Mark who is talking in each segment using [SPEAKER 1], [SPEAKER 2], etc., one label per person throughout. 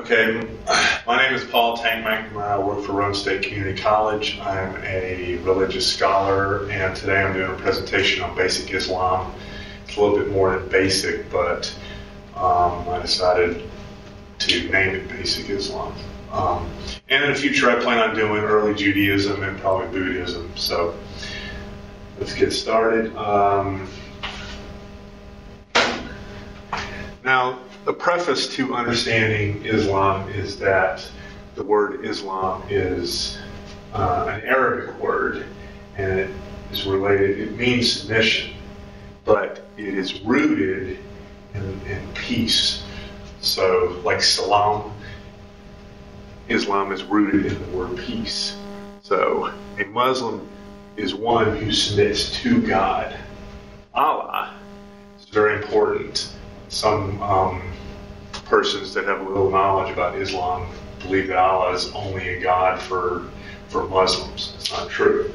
[SPEAKER 1] Okay, my name is Paul Tank McNamara. I work for Rhode State Community College. I'm a religious scholar, and today I'm doing a presentation on basic Islam. It's a little bit more than basic, but I decided to name it Basic Islam. And in the future, I plan on doing early Judaism and probably Buddhism. So let's get started. Now, the preface to understanding Islam is that the word Islam is an Arabic word, and it is related, it means submission, but it is rooted in peace. So, like salam, Islam is rooted in the word peace. So, a Muslim is one who submits to God. Allah is very important. Some persons that have little knowledge about Islam believe that Allah is only a God for Muslims. It's not true.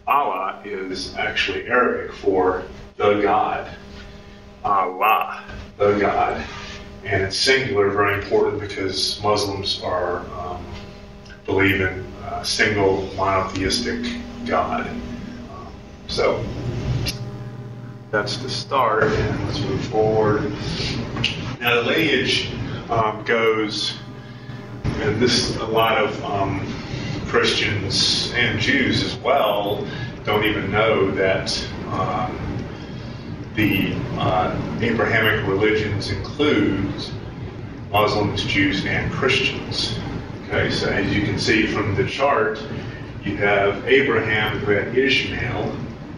[SPEAKER 1] Allah is actually Arabic for the God. Allah, the God. And it's singular, very important, because Muslims are believe in a single monotheistic God. So that's the start, and let's move forward. Now the lineage goes, and this a lot of Christians and Jews as well don't even know that the Abrahamic religions include Muslims, Jews, and Christians. Okay, so as you can see from the chart, you have Abraham who had Ishmael,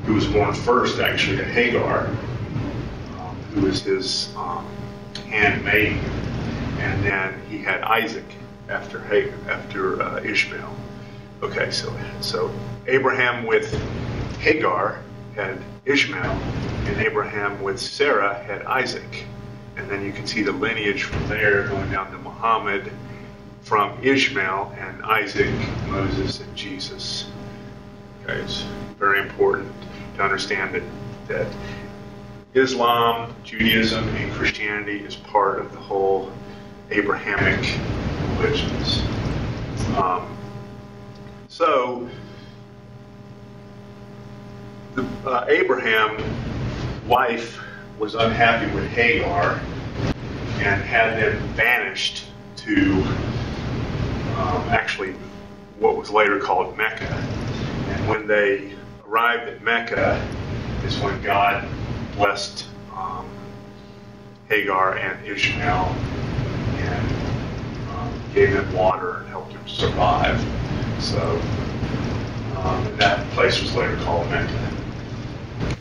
[SPEAKER 1] who was born first actually to Hagar, who was his handmaiden, and then he had Isaac after Ishmael. Okay, so Abraham with Hagar had Ishmael, and Abraham with Sarah had Isaac. And then you can see the lineage from there going down to Muhammad, from Ishmael and Isaac, Moses, and Jesus. Okay, it's very important to understand that Islam, Judaism, and Christianity is part of the whole Abrahamic religions. Abraham's wife was unhappy with Hagar and had them banished to actually what was later called Mecca. And when they arrived at Mecca is when God blessed Hagar and Ishmael and gave them water and helped them survive. So that place was later called Mecca.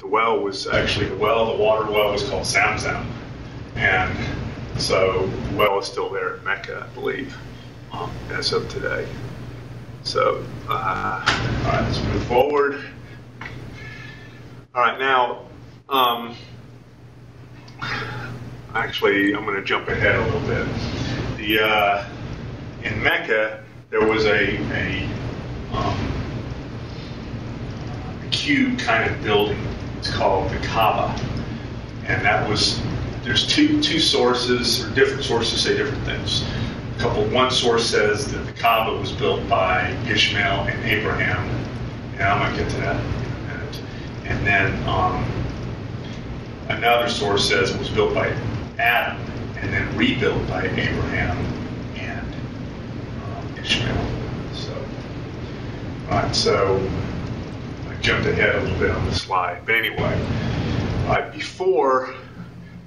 [SPEAKER 1] The well was actually the water well was called Zamzam, and so the well is still there at Mecca, I believe, as of today. So, all right, let's move forward. All right, now, actually, I'm going to jump ahead a little bit. In Mecca, there was a cube kind of building. It's called the Kaaba, and that was. There's two sources, or different sources say different things. One source says that the Kaaba was built by Ishmael and Abraham, and I'm going to get to that in a minute. And then another source says it was built by Adam and then rebuilt by Abraham and Ishmael. So, all right, so I jumped ahead a little bit on the slide. But anyway, before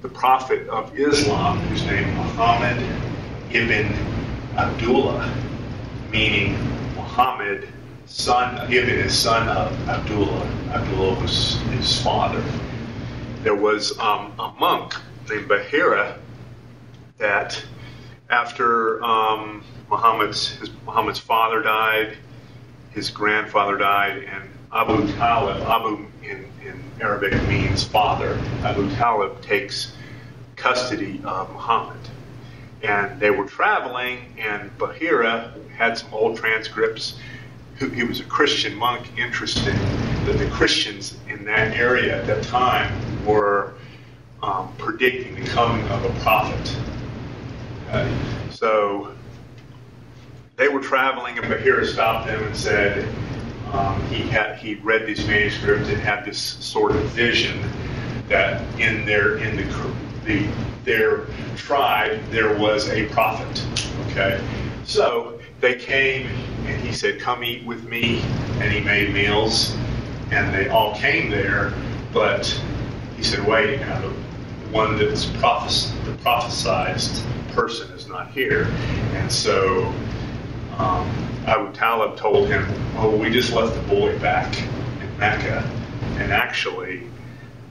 [SPEAKER 1] the prophet of Islam, whose name Muhammad ibn Abdullah, meaning Muhammad, ibn is son of Abdullah. Abdullah was his father. There was a monk named Bahira that after Muhammad's father died, his grandfather died, and Abu Talib, Abu in Arabic means father. Abu Talib takes custody of Muhammad. And they were traveling, and Bahira had some old transcripts. He was a Christian monk, interesting that the Christians in that area at that time were predicting the coming of a prophet. So they were traveling, and Bahira stopped them and said he read these manuscripts and had this sort of vision that in their tribe there was a prophet. Okay, so they came and he said, "Come eat with me," and he made meals, and they all came there. But he said, "Wait, now the one that's the prophesized person is not here," and so Abu Talib told him, "Oh, we just left the boy back in Mecca," and actually,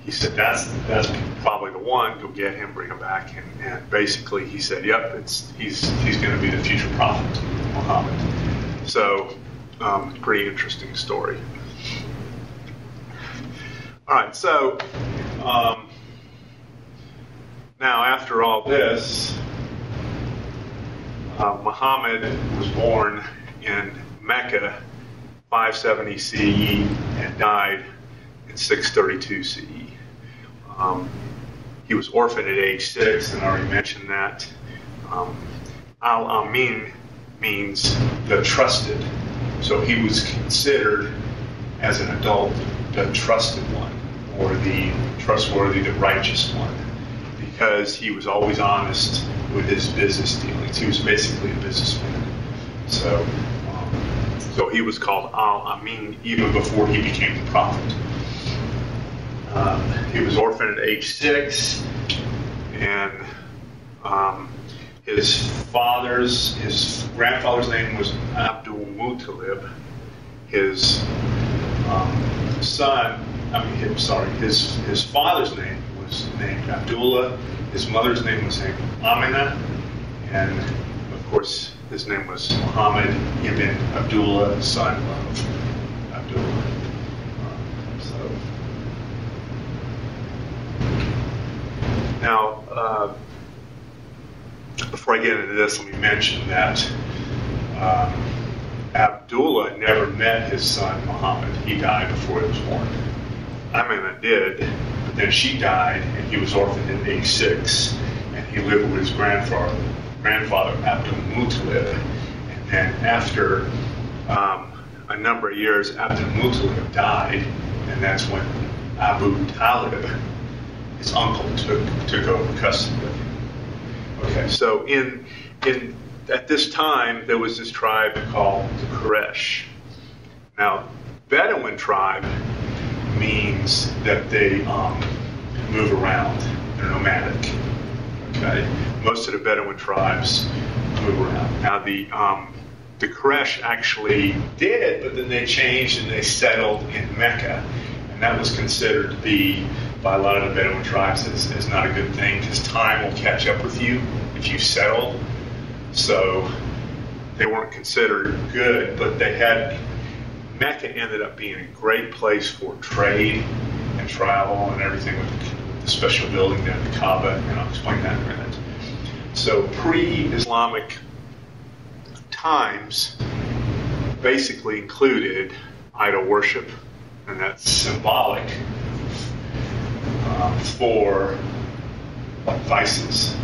[SPEAKER 1] he said, "That's probably the one. Go get him, bring him back." And basically, he said, "Yep, he's going to be the future prophet, Muhammad." So, pretty interesting story. All right, so now after all this, Muhammad was born in Mecca 570 CE and died in 632 CE. He was orphaned at age 6, and I already mentioned that. Al-Amin means the trusted. So he was considered, as an adult, the trusted one, or the trustworthy, the righteous one, because he was always honest with his business dealings. He was basically a businessman. So he was called Al-Amin even before he became the prophet. He was orphaned at age 6, and his grandfather's name was Abdul Muttalib. His his father's name was named Abdullah. His mother's name was named Amina, and of course his name was Muhammad ibn Abdullah, son of Abdullah. Now, before I get into this, let me mention that Abdullah never met his son Muhammad. He died before he was born. Amina did, but then she died, and he was orphaned at age 6, and he lived with his grandfather Abdul Muttalib. And then after a number of years, Abdul Muttalib died, and that's when Abu Talib, his uncle, took over custody of him. Okay, so at this time there was this tribe called the Quraysh. Now, Bedouin tribe means that they move around. They're nomadic. Okay, most of the Bedouin tribes move around. Now the Quraysh actually did, but then they changed and they settled in Mecca, and that was considered to be, by a lot of the Bedouin tribes, is not a good thing, because time will catch up with you if you settle. So they weren't considered good, but Mecca ended up being a great place for trade and travel and everything, with the special building there, the Kaaba, and I'll explain that in a minute. So pre-Islamic times basically included idol worship, and that's symbolic for vices.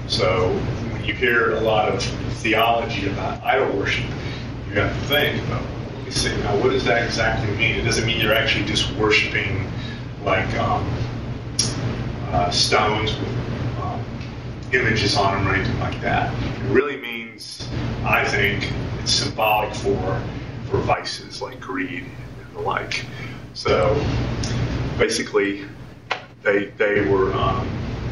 [SPEAKER 1] So when you hear a lot of theology about idol worship, you have to think about, let me see, now what does that exactly mean? It doesn't mean you're actually just worshiping like stones with images on them or anything like that. It really means, I think, it's symbolic for vices like greed and the like. So basically, they were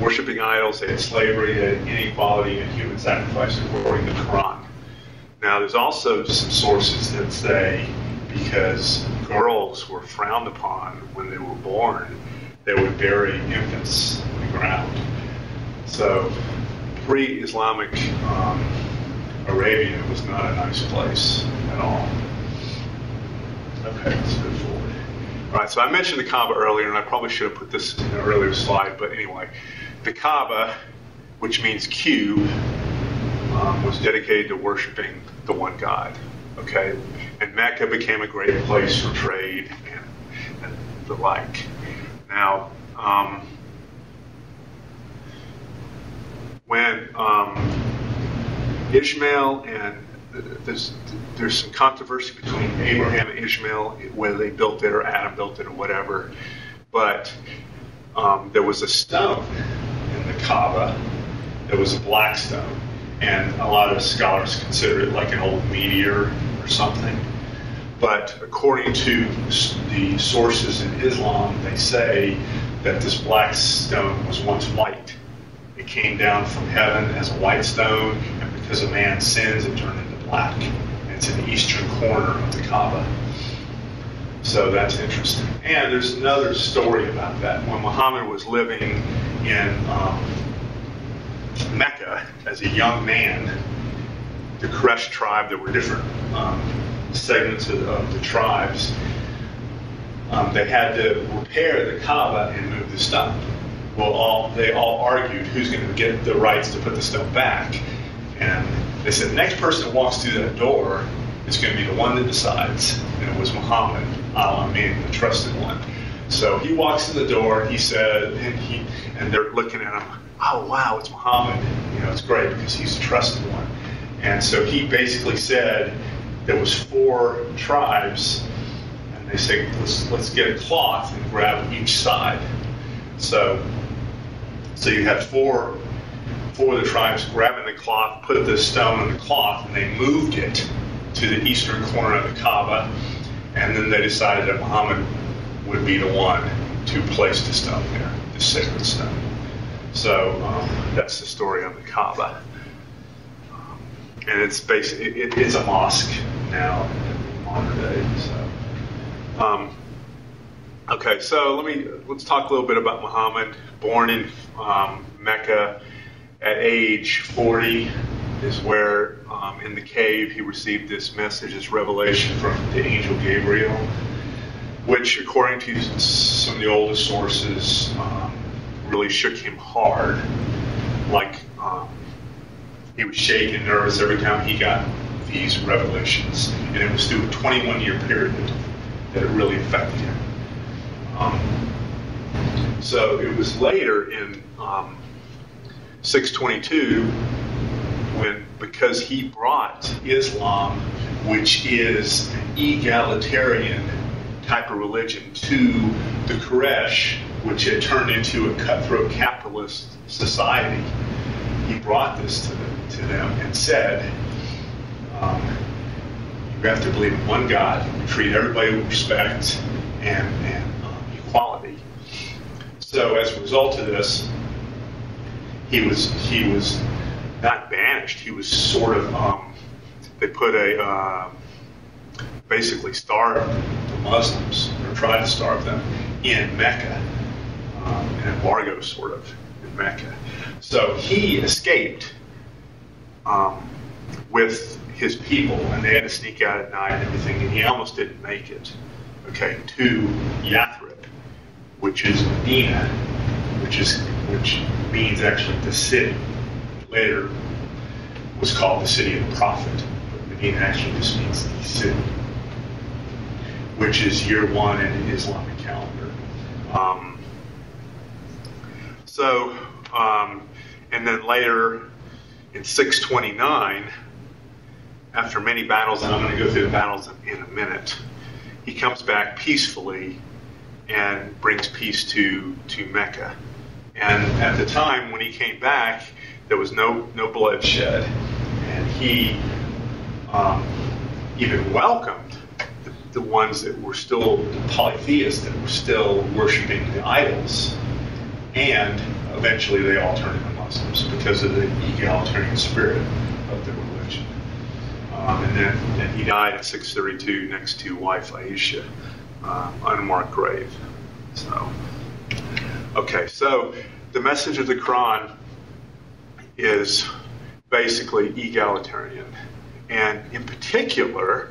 [SPEAKER 1] worshiping idols, they had slavery, they had inequality, and human sacrifice according to the Quran. Now, there's also some sources that say because girls were frowned upon when they were born, they would bury infants in the ground. So pre-Islamic Arabia was not a nice place at all. Okay, let's move forward. All right, so I mentioned the Kaaba earlier, and I probably should have put this in an earlier slide, but anyway, the Kaaba, which means cube, was dedicated to worshiping the one God, okay? And Mecca became a great place for trade and the like. Now, when Ishmael and there's some controversy between Abraham and Ishmael, whether they built it or Adam built it or whatever. But there was a stone in the Kaaba that was a black stone, and a lot of scholars consider it like an old meteor or something. But according to the sources in Islam, they say that this black stone was once white. It came down from heaven as a white stone, and because of man's sins, it turned into black. And it's in the eastern corner of the Kaaba. So that's interesting. And there's another story about that. When Muhammad was living in Mecca as a young man, the Quraysh tribe, there were different segments of the tribes, they had to repair the Kaaba and move the stone. Well, they all argued who's going to get the rights to put the stone back. And they said the next person that walks through that door is going to be the one that decides. And it was Muhammad, being the trusted one. So he walks in the door, he said, and they're looking at him, oh wow, it's Muhammad. It's great because he's the trusted one. And so he basically said there was 4 tribes, and they say, let's get a cloth and grab each side. So you had 4 of the tribes grabbing the cloth, put the stone in the cloth, and they moved it to the eastern corner of the Kaaba. And then they decided that Muhammad would be the one to place the stone there, the sacred stone. So that's the story of the Kaaba. And it's basically, it's a mosque now in modern day. So, okay, so let's talk a little bit about Muhammad. Born in Mecca at age 40 is where in the cave he received this message, this revelation from the angel Gabriel, which according to some of the oldest sources really shook him hard. Like he was shaking, nervous every time he got these revelations. And it was through a 21-year period that it really affected him. So it was later in 622 because he brought Islam, which is an egalitarian type of religion, to the Quraysh, which had turned into a cutthroat capitalist society. He brought this to them and said, you have to believe in one God, treat everybody with respect and equality. So as a result of this, he was not banished. He was sort of they put basically starved the Muslims, or tried to starve them in Mecca, an embargo sort of in Mecca. So he escaped with his people, and they had to sneak out at night and everything, and he almost didn't make it, to Yathrib, which is Medina, which means actually the city. Later was called the city of the prophet, but Medina actually just means the city, which is year 1 in the Islamic calendar. And then later in 629, after many battles, and I'm going to go through the battles in a minute, he comes back peacefully and brings peace to Mecca. And at the time when he came back, there was no bloodshed, and he even welcomed the ones that were still polytheists, that were still worshiping the idols, and eventually they all turned into Muslims because of the egalitarian spirit of the religion. And then he died in 632 next to wife Aisha, unmarked grave. So the message of the Quran is basically egalitarian, and in particular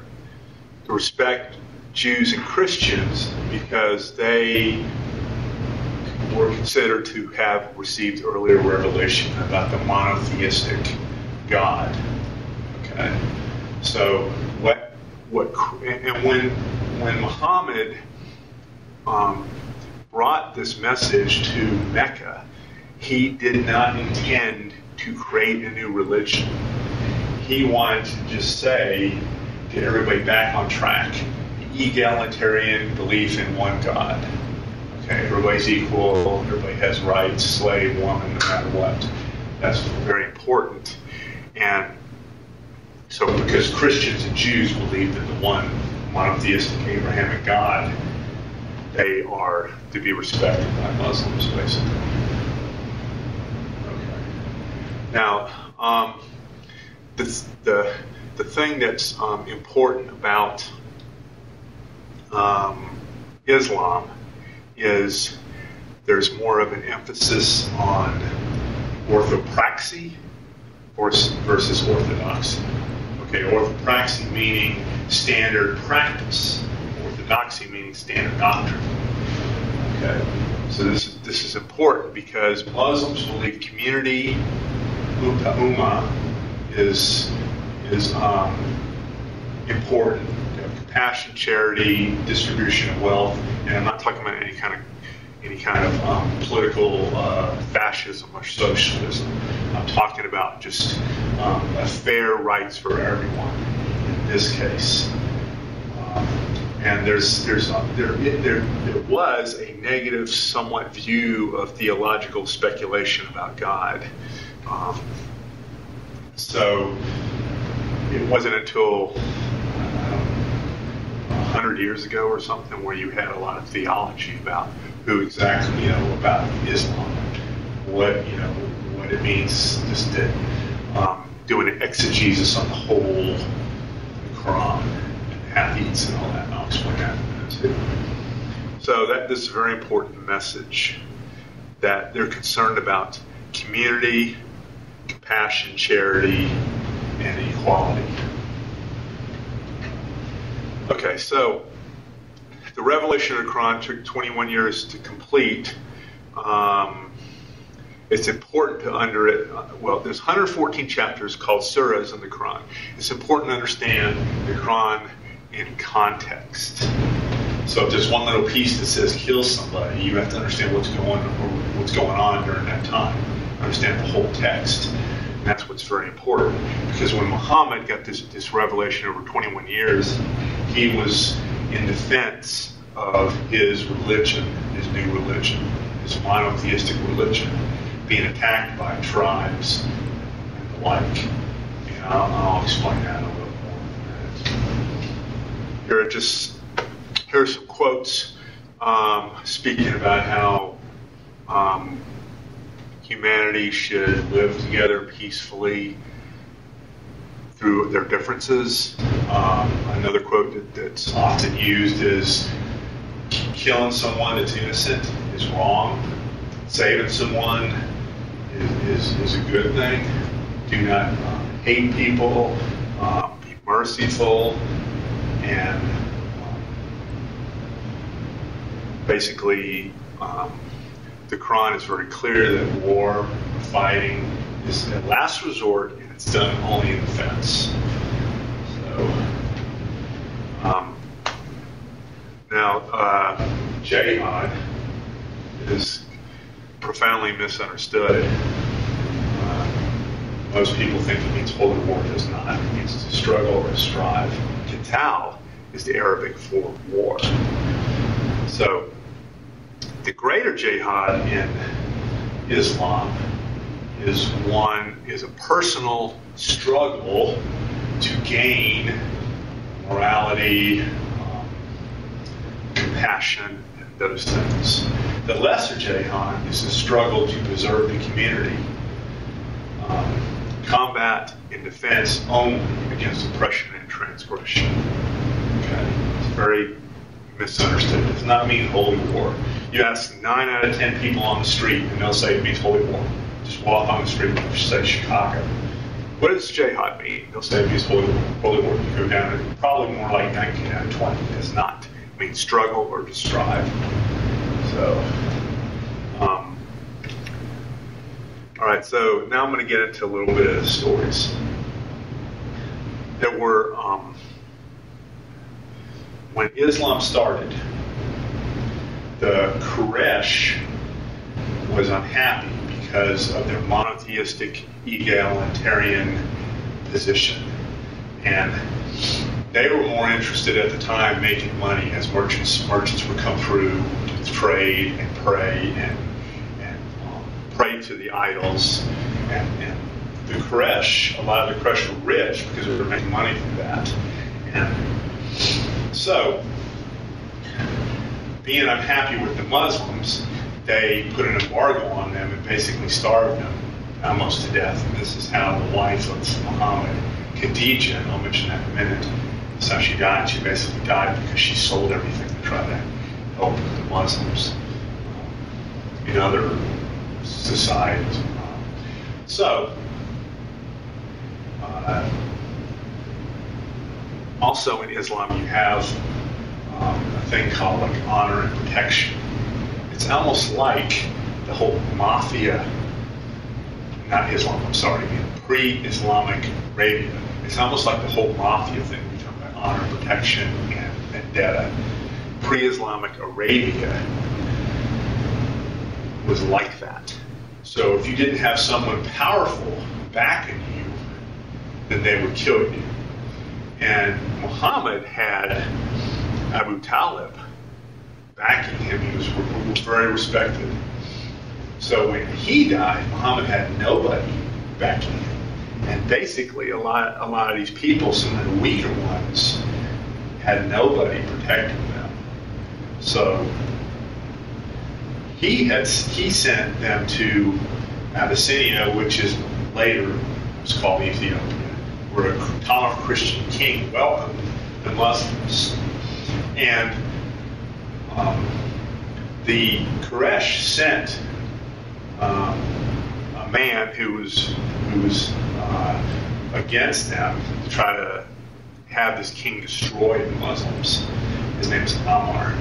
[SPEAKER 1] to respect Jews and Christians because they were considered to have received earlier revelation about the monotheistic God. Okay, so when Muhammad brought this message to Mecca, he did not intend to create a new religion. he wanted to just say, get everybody back on track. Egalitarian belief in one God. Okay, everybody's equal, everybody has rights, slave, woman, no matter what. That's very important. And so because Christians and Jews believe in the one monotheistic Abrahamic God, they are to be respected by Muslims, basically. Okay. Now, the thing that's important about Islam is there's more of an emphasis on orthopraxy versus orthodoxy. Okay, orthopraxy meaning standard practice, orthodoxy meaning standard doctrine. Okay, so this is important because Muslims believe community, ummah, is important. You know, compassion, charity, distribution of wealth, and I'm not talking about any kind of political fascism or socialism. I'm talking about just a fair rights for everyone in this case. And there was a negative, somewhat view of theological speculation about God. So it wasn't until 100 years ago or something where you had a lot of theology about who exactly, about Islam, what it means, just to, doing an exegesis on the whole Quran and hadiths and all that. And I'll explain that in a minute too. So this is a very important message, that they're concerned about community, compassion, charity, and equality. Okay, so the revelation of the Quran took 21 years to complete. It's important to there's 114 chapters called surahs in the Quran. It's important to understand the Quran in context. So if there's one little piece that says kill somebody, you have to understand what's going on during that time. Understand the whole text. And that's what's very important. Because when Muhammad got this revelation over 21 years, he was in defense of his religion, his new religion, his monotheistic religion, being attacked by tribes and the like. And I'll explain that a little more in a minute. Here's some quotes speaking about how humanity should live together peacefully through their differences. Another quote that's often used is, killing someone that's innocent is wrong. Saving someone is a good thing. Do not hate people. Be merciful. And basically, the Quran is very clear that war, fighting, is a last resort, and it's done only in defense. So, now, jihad is profoundly misunderstood. Most people think it means holy war. It does not. It means to struggle or strive. Qital is the Arabic for war. So, the greater jihad in Islam is a personal struggle to gain morality, compassion, and those things. The lesser jihad is a struggle to preserve the community, combat and defense only against oppression and transgression. Okay, it's very misunderstood. It does not mean holy war. You ask 9 out of 10 people on the street, and they'll say it means holy war. Just walk on the street and say Chicago. What does jihad mean? They'll say it means holy war. You go down to probably more like 19 out of 20. It does not. It means struggle or to strive. So, all right. So now I'm going to get into a little bit of the stories. There were, when Islam started, the Quraysh was unhappy because of their monotheistic, egalitarian position. And they were more interested at the time making money as merchants would come through to trade and pray and pray to the idols. And the Quraysh, a lot of the Quraysh were rich because they were making money from that. And so, being unhappy with the Muslims, they put an embargo on them and basically starved them almost to death. And this is how the wife of Muhammad, Khadijah, and I'll mention that in a minute, that's how she died. She basically died because she sold everything to try to help the Muslims in other societies. So, also in Islam, you have a thing called like honor and protection. It's almost like the whole mafia, not Islam, I'm sorry, pre-Islamic Arabia. It's almost like the whole mafia thing. We talk about honor, protection, and vendetta. Pre-Islamic Arabia was like that. So if you didn't have someone powerful backing you, then they would kill you. And Muhammad had Abu Talib backing him. He was very respected. So when he died, Muhammad had nobody backing him. And basically a lot of these people, some of the weaker ones, had nobody protecting them. So he sent them to Abyssinia, which is later was called Ethiopia, where a tolerant Christian king welcomed the Muslims. And the Quraysh sent a man who was against them to try to have this king destroy the Muslims. His name is Ammar.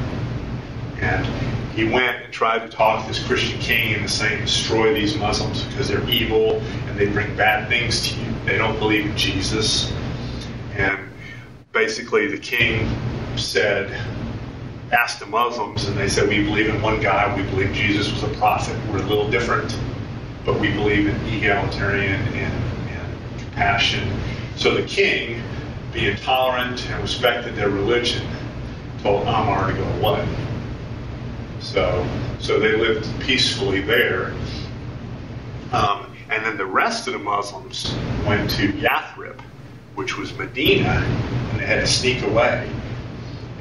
[SPEAKER 1] And he went and tried to talk to this Christian king and saying, destroy these Muslims because they're evil and they bring bad things to you. They don't believe in Jesus. And basically the king asked the Muslims, and they said, we believe in one God, we believe Jesus was a prophet. We're a little different, but we believe in egalitarian and compassion. So the king, being tolerant and respected their religion, told Ammar to go away. So they lived peacefully there. And then the rest of the Muslims went to Yathrib, which was Medina, and they had to sneak away.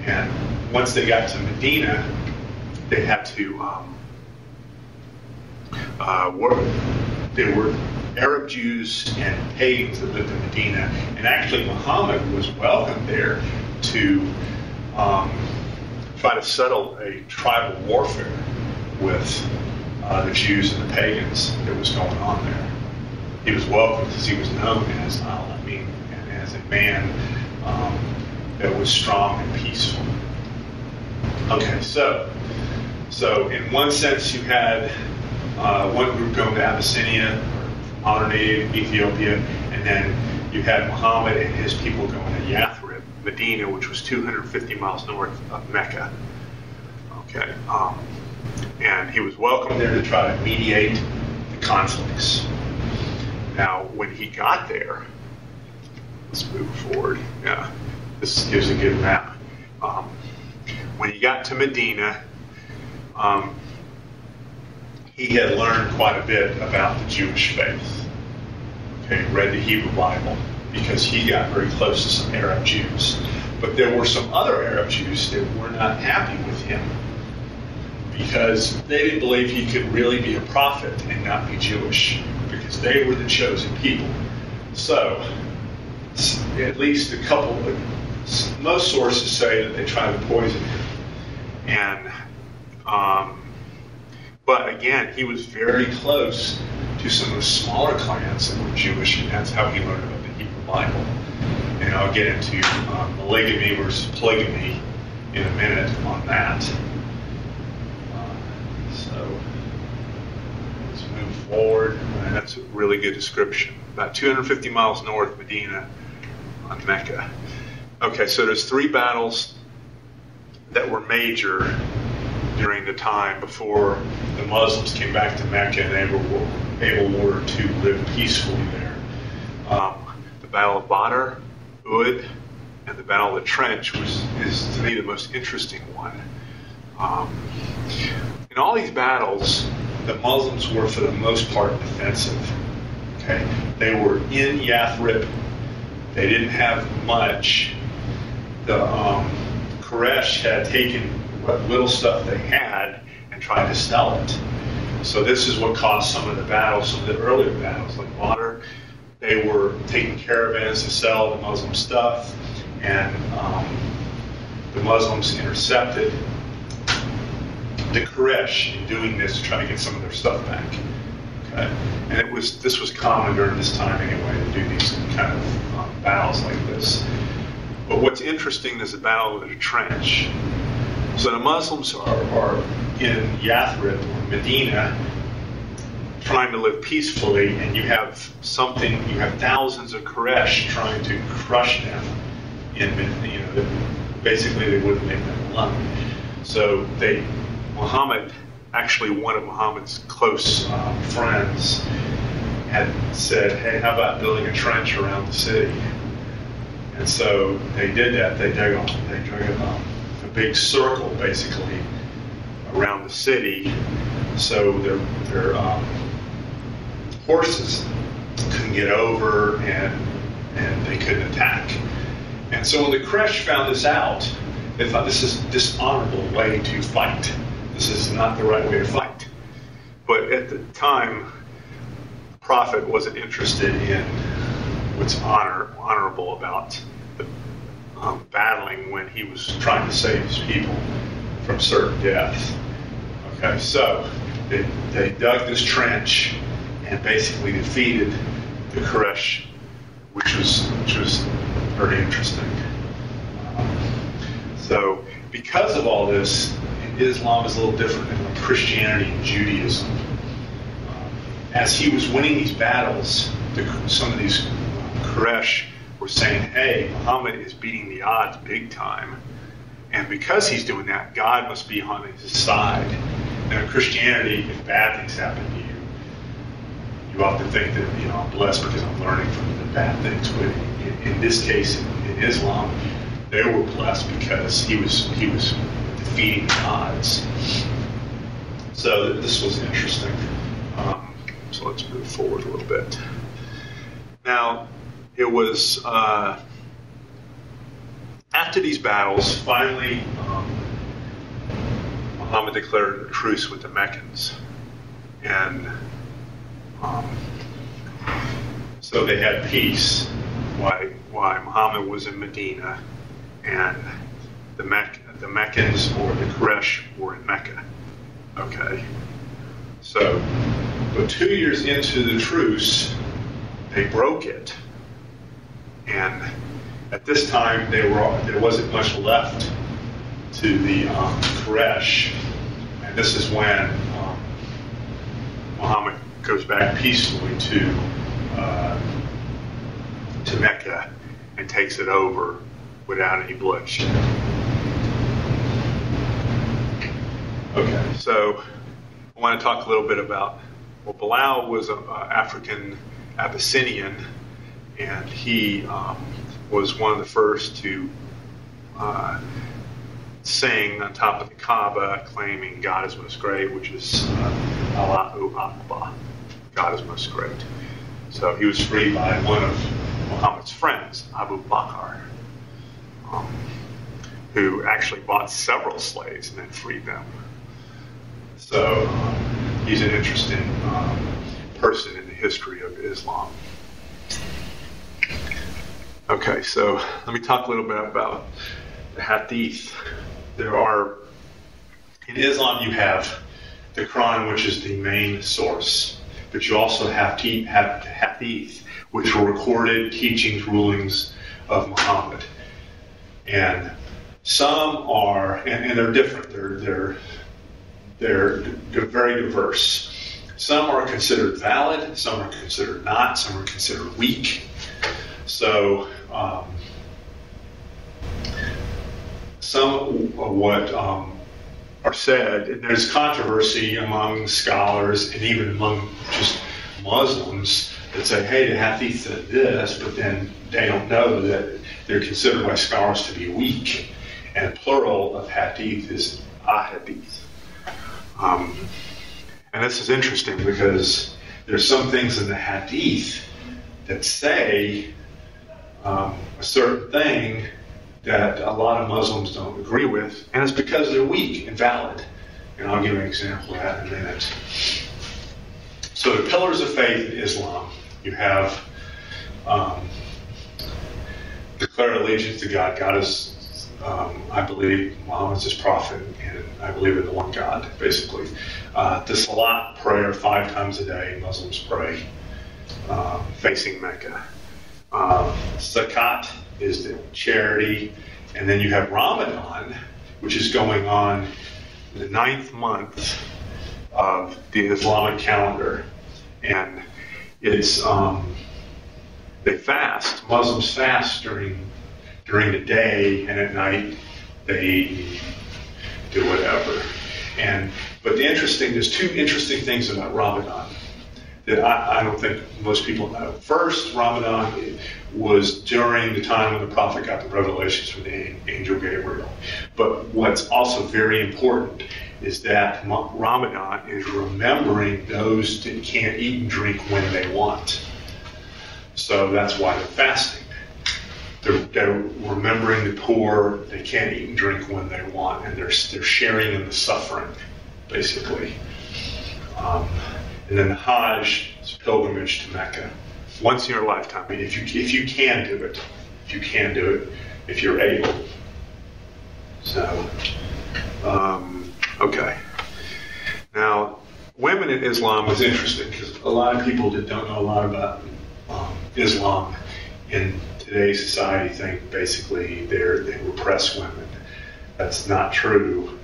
[SPEAKER 1] And once they got to Medina, they had to there were Arab Jews and pagans that lived in Medina, and actually Muhammad was welcomed there to try to settle a tribal warfare with the Jews and the pagans that was going on there. He was welcomed because he was known as Al-Amin, and as a man that was strong and peaceful. Okay, so in one sense you had one group going to Abyssinia, or modern Ethiopia, and then you had Muhammad and his people going to Yathrib, Medina, which was 250 miles north of Mecca. Okay, and he was welcomed there to try to mediate the conflicts. Now, when he got there, let's move forward. Yeah, this gives a good map. When he got to Medina, he had learned quite a bit about the Jewish faith. Okay, read the Hebrew Bible, because he got very close to some Arab Jews. But there were some other Arab Jews that were not happy with him, because they didn't believe he could really be a prophet and not be Jewish, because they were the chosen people. So, at least most sources say that they tried to poison him. And, but again, he was very close to some of the smaller clans that were Jewish, and that's how he learned about the Hebrew Bible. And I'll get into polygamy versus polygamy in a minute on that. So let's move forward. And that's a really good description. About 250 miles north, Medina, on Mecca. Okay, so there's 3 battles that were major during the time before the Muslims came back to Mecca and they were able to live peacefully there. The Battle of Badr, Uhud, and the Battle of the Trench is to me the most interesting one. In all these battles, the Muslims were for the most part defensive. Okay, they were in Yathrib. They didn't have much. The Quraysh had taken what little stuff they had and tried to sell it. So this is what caused some of the battles, some of the earlier battles, like Badr. They were taking caravans to sell the Muslim stuff, and the Muslims intercepted the Quraysh in doing this to try to get some of their stuff back. Okay, and this was common during this time anyway to do these kind of battles like this. But what's interesting is the Battle of the Trench. So the Muslims are in Yathrib or Medina, trying to live peacefully, and you have thousands of Quraysh trying to crush them. Basically they wouldn't leave them alone. So Muhammad, actually one of Muhammad's close friends, had said, "Hey, how about building a trench around the city?" And so they did that. They dug a big circle basically around the city, so their horses couldn't get over and they couldn't attack. And so when the Quraysh found this out, they thought this is a dishonorable way to fight. This is not the right way to fight. But at the time, the Prophet wasn't interested in what's honorable about battling when he was trying to save his people from certain death. Okay, so they dug this trench and basically defeated the Quraysh, which was very interesting. So because of all this, Islam is a little different than Christianity and Judaism. As he was winning these battles, some of these Quraysh were saying, "Hey, Muhammad is beating the odds big time, and because he's doing that, God must be on his side." Now, in Christianity, if bad things happen to you, you often think that I'm blessed because I'm learning from the bad things. But in this case, in Islam, they were blessed because he was defeating the odds. So this was interesting. So let's move forward a little bit. Now, it was after these battles, finally, Muhammad declared a truce with the Meccans. And so they had peace while Muhammad was in Medina, and the Meccans or the Quraysh were in Mecca. Okay. So, but 2 years into the truce, they broke it. And at this time, there wasn't much left to the Quraysh. And this is when Muhammad goes back peacefully to Mecca and takes it over without any bloodshed. Okay, so I want to talk a little bit about, Bilal was an African Abyssinian, and he was one of the first to sing on top of the Kaaba, claiming God is most great, which is Allahu Akbar, God is most great. So he was freed by one of Muhammad's friends, Abu Bakr, who actually bought several slaves and then freed them. So he's an interesting person in the history of Islam. Okay, so let me talk a little bit about the hadith. In Islam you have the Quran, which is the main source, but you also have hadith, which are recorded teachings, rulings of Muhammad. And some are, and they're different, they're very diverse. Some are considered valid, some are considered not, some are considered weak. So some of what are said, and there's controversy among scholars and even among just Muslims that say, hey, the hadith said this, but then they don't know that they're considered by scholars to be weak. And plural of hadith is ahadith. And this is interesting because there's some things in the hadith that say a certain thing that a lot of Muslims don't agree with, and it's because they're weak and valid. And I'll give you an example of that in a minute. So the pillars of faith in Islam, you have declare allegiance to God. God is, I believe, Muhammad's his prophet, and I believe in the one God, basically. The Salat prayer 5 times a day, Muslims pray, facing Mecca. Zakat is the charity, and then you have Ramadan, which is going on the 9th month of the Islamic calendar, and it's they fast. Muslims fast during the day, and at night they do whatever. But there's 2 interesting things about Ramadan that I don't think most people know. First, Ramadan was during the time when the Prophet got the revelations from the angel Gabriel. But what's also very important is that Ramadan is remembering those that can't eat and drink when they want. So that's why they're fasting. They're remembering the poor, they can't eat and drink when they want, and they're sharing in the suffering, basically. And then the Hajj is pilgrimage to Mecca, once in your lifetime. I mean, if you can do it, if you're able. So, okay. Now, women in Islam is interesting because a lot of people that don't know a lot about Islam in today's society think basically they repress women. That's not true.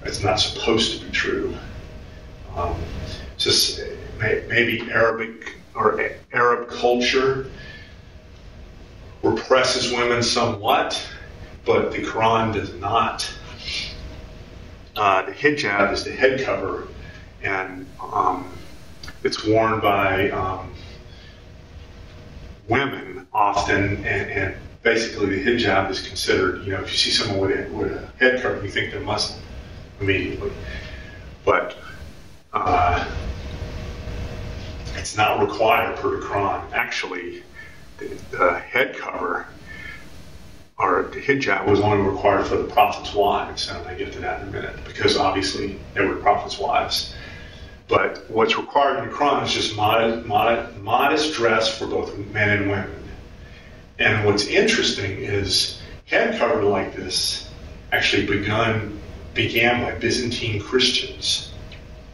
[SPEAKER 1] It's not supposed to be true. Just maybe Arab culture represses women somewhat, but the Quran does not. The hijab is the head cover, and it's worn by women often, and basically the hijab is considered, if you see someone with a head cover, you think they're Muslim immediately. But it's not required per the Quran. Actually, the head cover, or the hijab, was only required for the Prophet's wives, and I get to that in a minute, because obviously they were the Prophet's wives. But what's required in the Quran is just modest dress for both men and women. And what's interesting is head cover like this actually began by Byzantine Christians,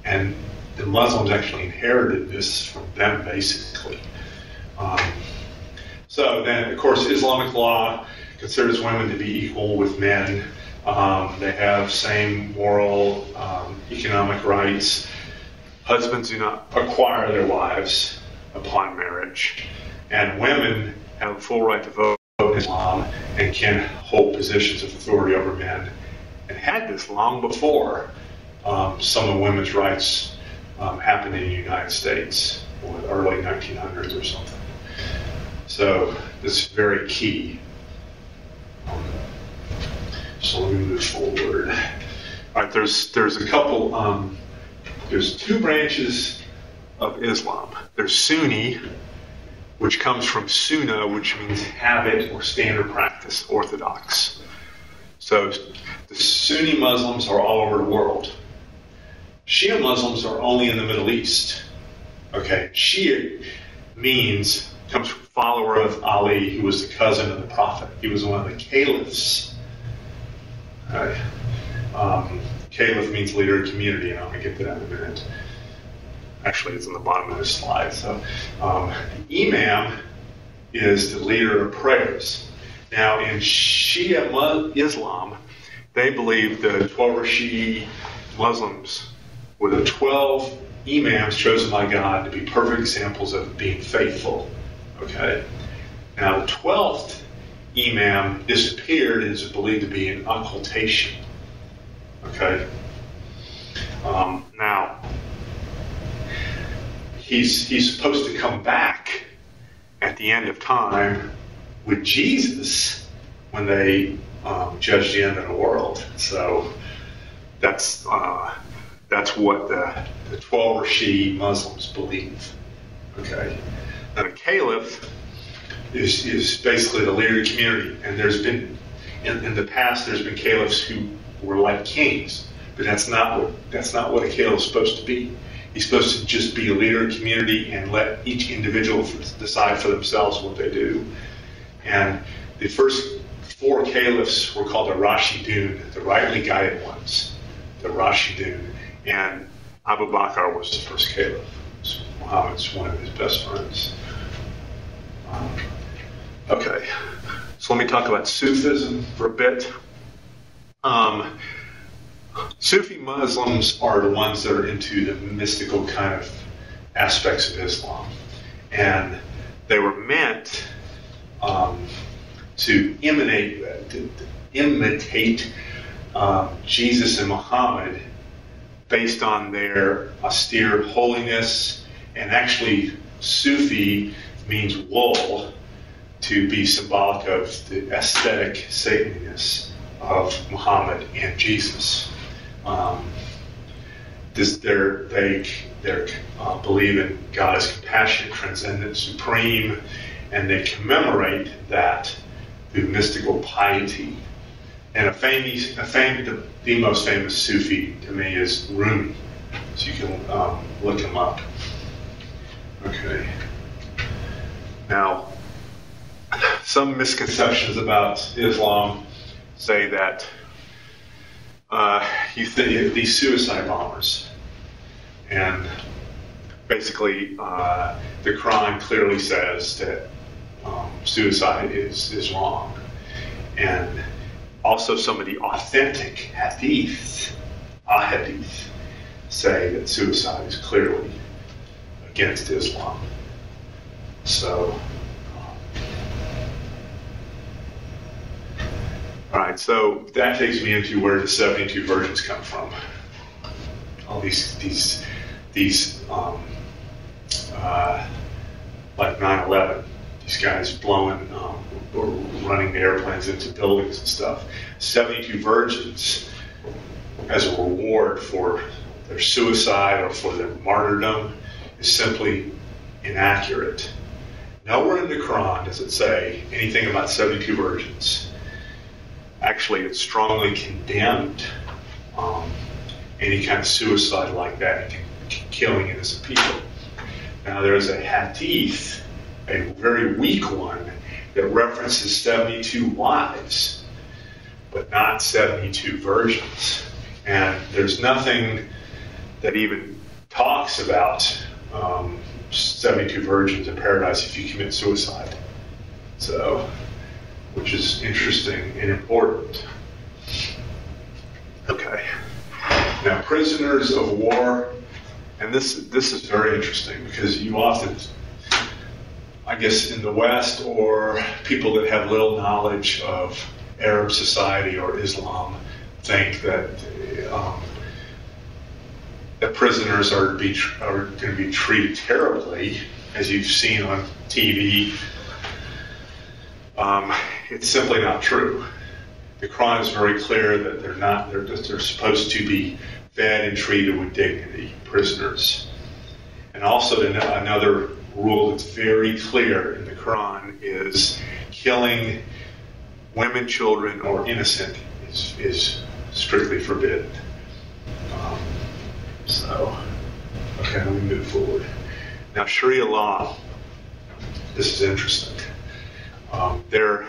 [SPEAKER 1] and the Muslims actually inherited this from them, basically. So then, of course, Islamic law considers women to be equal with men. They have same moral, economic rights. Husbands do not acquire their wives upon marriage, and women have a full right to vote in Islam and can hold positions of authority over men, and had this long before some of the women's rights happened in the United States, or the early 1900s or something. So this is very key. So let me move forward. All right, there's a couple. There's 2 branches of Islam. There's Sunni, which comes from Sunnah, which means habit or standard practice, orthodox. So the Sunni Muslims are all over the world. Shia Muslims are only in the Middle East. Okay, Shia comes from follower of Ali, who was the cousin of the Prophet. He was one of the caliphs. Okay. Caliph means leader of community, and I'm going to get to that in a minute. Actually, it's on the bottom of this slide. So, Imam is the leader of prayers. Now, in Shia Islam, they believe the 12 Rashidi Muslims were the 12 imams chosen by God to be perfect examples of being faithful. Okay? Now, the 12th imam disappeared and is believed to be an occultation. Okay? Now, he's supposed to come back at the end of time with Jesus when they judge the end of the world. So that's what the 12 Rashidi Muslims believe. Okay, now the caliph is basically the leader of the community, and there's been in the past there's been caliphs who were like kings, but that's not what a caliph is supposed to be. He's supposed to just be a leader of the community and let each individual decide for themselves what they do. And the first 4 caliphs were called the Rashidun, the rightly guided ones, the Rashidun. And Abu Bakr was the first caliph. Muhammad's one of his best friends. Okay, so let me talk about Sufism for a bit. Sufi Muslims are the ones that are into the mystical kind of aspects of Islam. And they were meant to imitate Jesus and Muhammad based on their austere holiness. And actually, Sufi means wool, to be symbolic of the aesthetic saintliness of Muhammad and Jesus. They believe in God as compassionate, transcendent, supreme, and they commemorate that through mystical piety. And the most famous Sufi to me is Rumi, so you can look him up. Okay. Now, some misconceptions about Islam say that these suicide bombers, and basically the Quran clearly says that suicide is wrong, and also some of the authentic hadiths say that suicide is clearly against Islam. So, all right, so that takes me into where the 72 virgins come from. All these like 9/11, these guys blowing or running the airplanes into buildings and stuff. 72 virgins as a reward for their suicide or for their martyrdom is simply inaccurate. Nowhere in the Quran does it say anything about 72 virgins. Actually, it strongly condemned any kind of suicide like that, killing innocent people. Now, there is a hadith, a very weak one, that references 72 wives, but not 72 virgins. And there's nothing that even talks about 72 virgins in paradise if you commit suicide. So, which is interesting and important. Okay. Now, prisoners of war, and this is very interesting because you often, I guess in the West or people that have little knowledge of Arab society or Islam think that that prisoners are going to be treated terribly, as you've seen on TV. It's simply not true. The Quran is very clear that they're supposed to be fed and treated with dignity, prisoners. And also another rule that's very clear in the Quran is killing women, children, or innocent is strictly forbidden. Okay, let me move forward. Now, Sharia law, this is interesting. There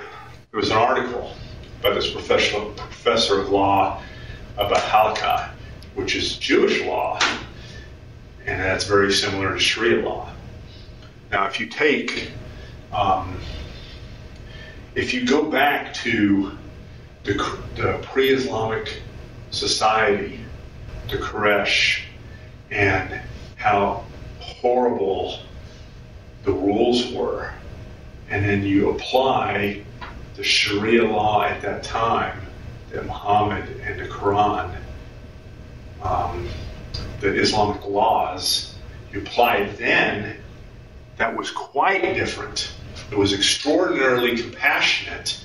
[SPEAKER 1] was an article by this professor of law about halakha, which is Jewish law, and that's very similar to Sharia law. Now, if you go back to the pre-Islamic society, the Quraysh, and how horrible the rules were, and then you apply the Sharia law at that time, that Muhammad and the Quran, the Islamic laws, You apply it then, that was quite different. It was extraordinarily compassionate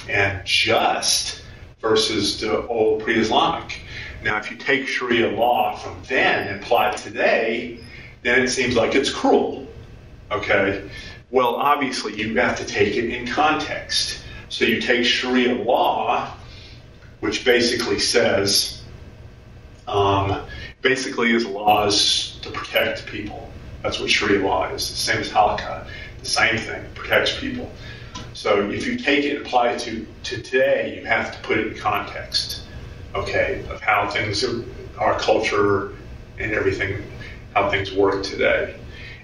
[SPEAKER 1] and just versus the old pre-Islamic. Now, if you take Sharia law from then and apply it today, then it seems like it's cruel. Okay? Well, obviously, you have to take it in context. So you take Sharia law, which basically says, is laws to protect people. That's what Sharia law is. The same as halakha, the same thing, protects people. So if you take it and apply it to today, you have to put it in context, okay, of how things are, our culture and everything, how things work today.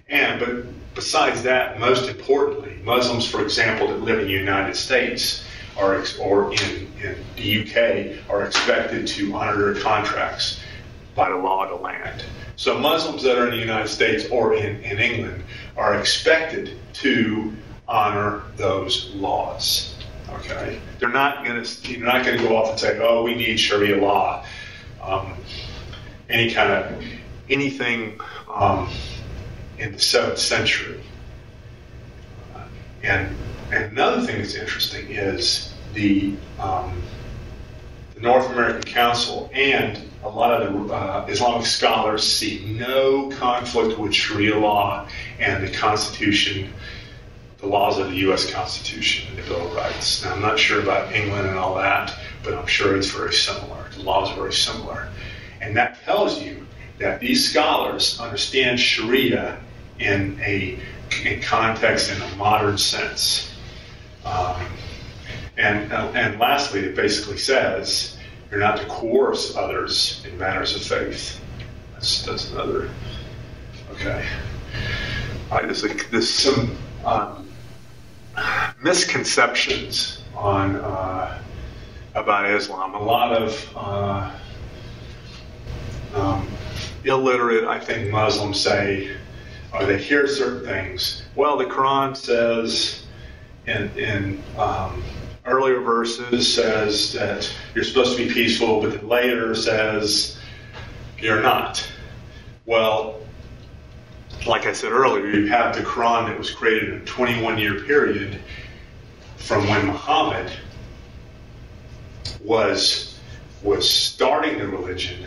[SPEAKER 1] But besides that, most importantly, Muslims, for example, that live in the United States or in the UK are expected to honor their contracts by the law of the land. So Muslims that are in the United States or in England are expected to honor those laws. Okay, you're not going to go off and say, oh, we need Sharia law, anything in the 7th century. And another thing that's interesting is the North American Council and a lot of the Islamic scholars see no conflict with Sharia law and the Constitution, the laws of the U.S. Constitution and the Bill of Rights. Now, I'm not sure about England and all that, but I'm sure it's very similar. The laws are very similar. And that tells you that these scholars understand Sharia in context in a modern sense. And lastly, it basically says you're not to coerce others in matters of faith. That's another. Okay. All right, there's some misconceptions on about Islam. A lot of illiterate, I think, Muslims say, or they hear certain things. Well, the Quran says in earlier verses says that you're supposed to be peaceful, but then later says you're not. Well, like I said earlier, you have the Quran that was created in a 21-year period from when Muhammad was starting the religion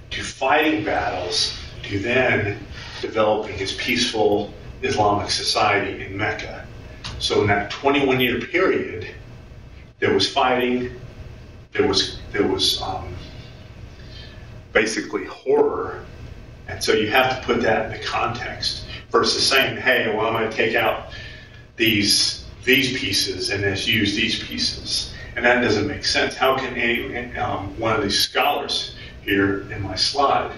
[SPEAKER 1] to fighting battles to then developing his peaceful Islamic society in Mecca. So in that 21-year period, there was fighting, there was basically horror, and so you have to put that in the context versus saying, hey, well, I'm going to take out these pieces and just use these pieces. And that doesn't make sense. How can one of these scholars here in my slide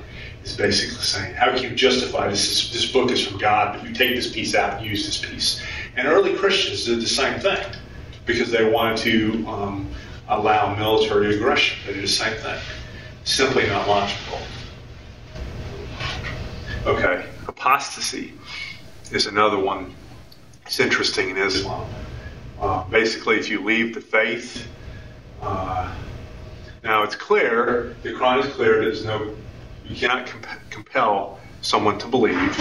[SPEAKER 1] is basically saying, how can you justify this book is from God, but you take this piece out and use this piece? And early Christians did the same thing because they wanted to allow military aggression. They did the same thing. Simply not logical. Okay, apostasy is another one. It's interesting in Islam. Basically, if you leave the faith, now it's clear, the Quran is clear, you cannot compel someone to believe.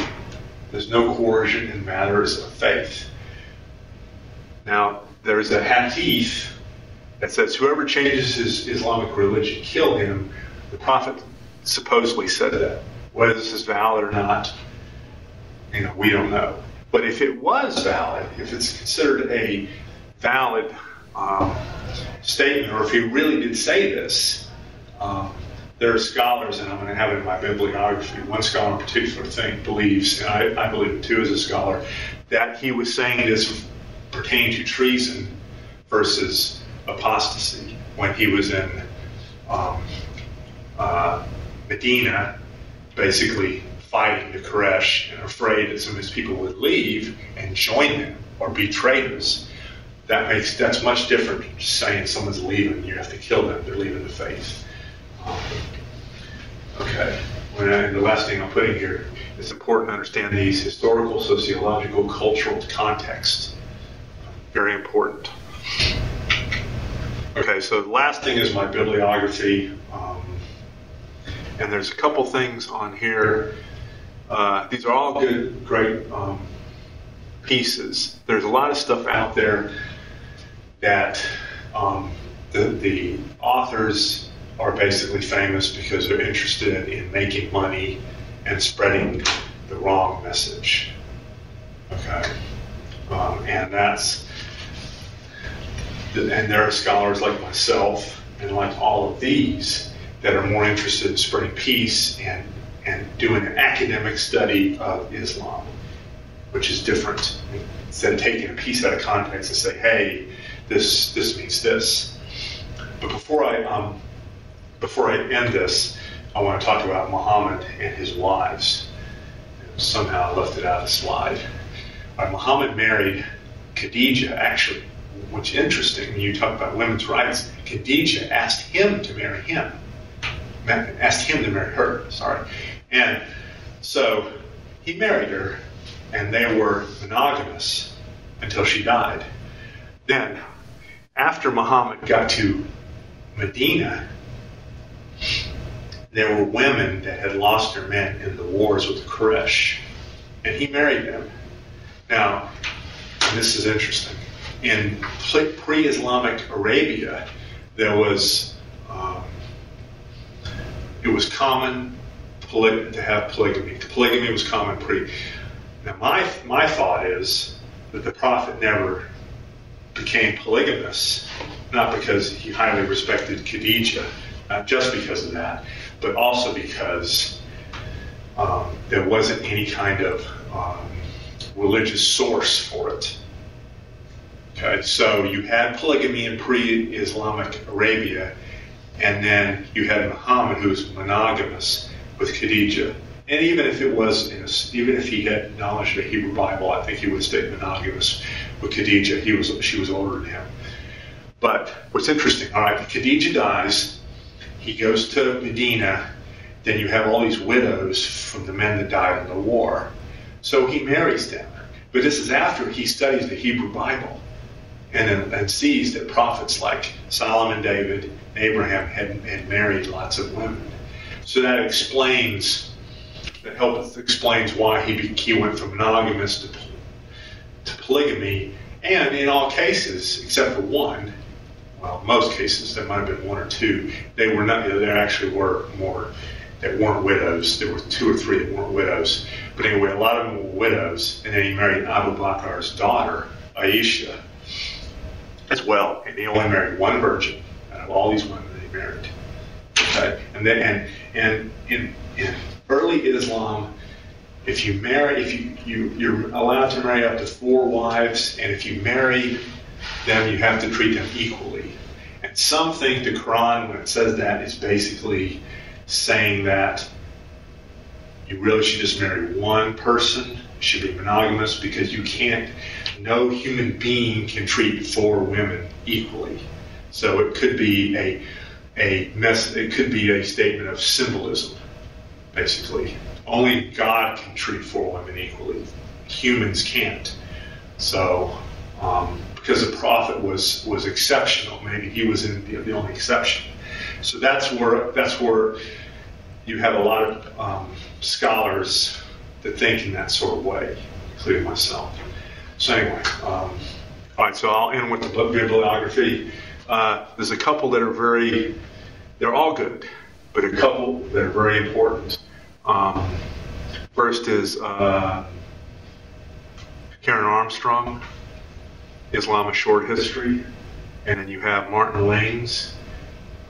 [SPEAKER 1] There's no coercion in matters of faith. Now, there's a hadith that says whoever changes his Islamic religion, kill him. The Prophet supposedly said that. Whether this is valid or not, we don't know. But if it was valid, if it's considered a valid statement, or if he really did say this, there are scholars, and I'm going to have it in my bibliography, one scholar in particular believes, and I believe it too as a scholar, that he was saying this pertaining to treason versus apostasy when he was in Medina, basically fighting the Quraysh and afraid that some of his people would leave and join them or be traitors. That's much different from just saying someone's leaving, you have to kill them, they're leaving the faith. Okay, and the last thing I'm putting here, it's important to understand these historical, sociological, cultural context. Very important. Okay, so the last thing is my bibliography. And there's a couple things on here these are all good, great pieces. There's a lot of stuff out there that the authors are basically famous because they're interested in making money and spreading the wrong message. Okay, and there are scholars like myself and like all of these that are more interested in spreading peace and doing an academic study of Islam, which is different. Instead of taking a piece out of context and say, hey, this means this. But before I end this, I want to talk about Muhammad and his wives. Somehow I left it out of the slide. Muhammad married Khadija, actually, which is interesting when you talk about women's rights. Khadija asked him to marry him. Asked him to marry her, sorry. And so he married her, and they were monogamous until she died. Then, after Muhammad got to Medina, there were women that had lost their men in the wars with the Quraysh, and he married them. Now, this is interesting. In pre-Islamic Arabia, there was it was common to have polygamy. Polygamy was common pre. Now, my thought is that the Prophet never became polygamous, not because he highly respected Khadija, not just because of that, but also because there wasn't any kind of religious source for it. Okay, so you had polygamy in pre-Islamic Arabia, and then you had Muhammad, who was monogamous with Khadija. And even if even if he had knowledge of the Hebrew Bible, I think he would stay monogamous with Khadija. She was older than him. But what's interesting, all right, Khadija dies, he goes to Medina, then you have all these widows from the men that died in the war. So he marries them. But this is after he studies the Hebrew Bible and sees that prophets like Solomon, David, and Abraham had married lots of women. So that explains why he went from monogamous to polygamy. And in all cases, except for one, well, most cases, there might have been one or two, there actually were more that weren't widows. There were 2 or 3 that weren't widows. But anyway, a lot of them were widows. And then he married Abu Bakr's daughter, Aisha, as well. And he only married one virgin out of all these women that he married. Okay? And in early Islam, if you're allowed to marry up to 4 wives, and if you marry them, you have to treat them equally. And some think the Quran, when it says that, is basically saying that you really should just marry one person, you should be monogamous, because no human being can treat 4 women equally. So it could be it could be a statement of symbolism, basically. Only God can treat 4 women equally. Humans can't. So, because the Prophet was exceptional, maybe he was the only exception. So that's where you have a lot of scholars that think in that sort of way, including myself. So anyway, all right. So I'll end with the bibliography. There's a couple that they're all good, but a couple that are very important. First is Karen Armstrong, Islam: A Short History, and then you have Martin Lane's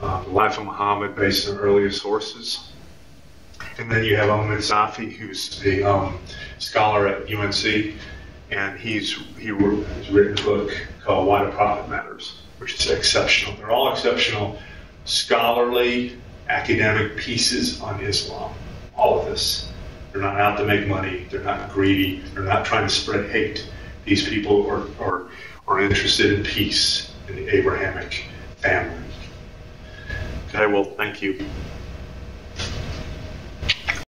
[SPEAKER 1] The Life of Muhammad, based on earlier sources. And then you have Ahmed Safi, who's a scholar at UNC, and he's written a book called Why the Prophet Matters, which is exceptional. They're all exceptional scholarly, academic pieces on Islam. All of this. They're not out to make money. They're not greedy. They're not trying to spread hate. These people are interested in peace in the Abrahamic family. Okay, well, thank you.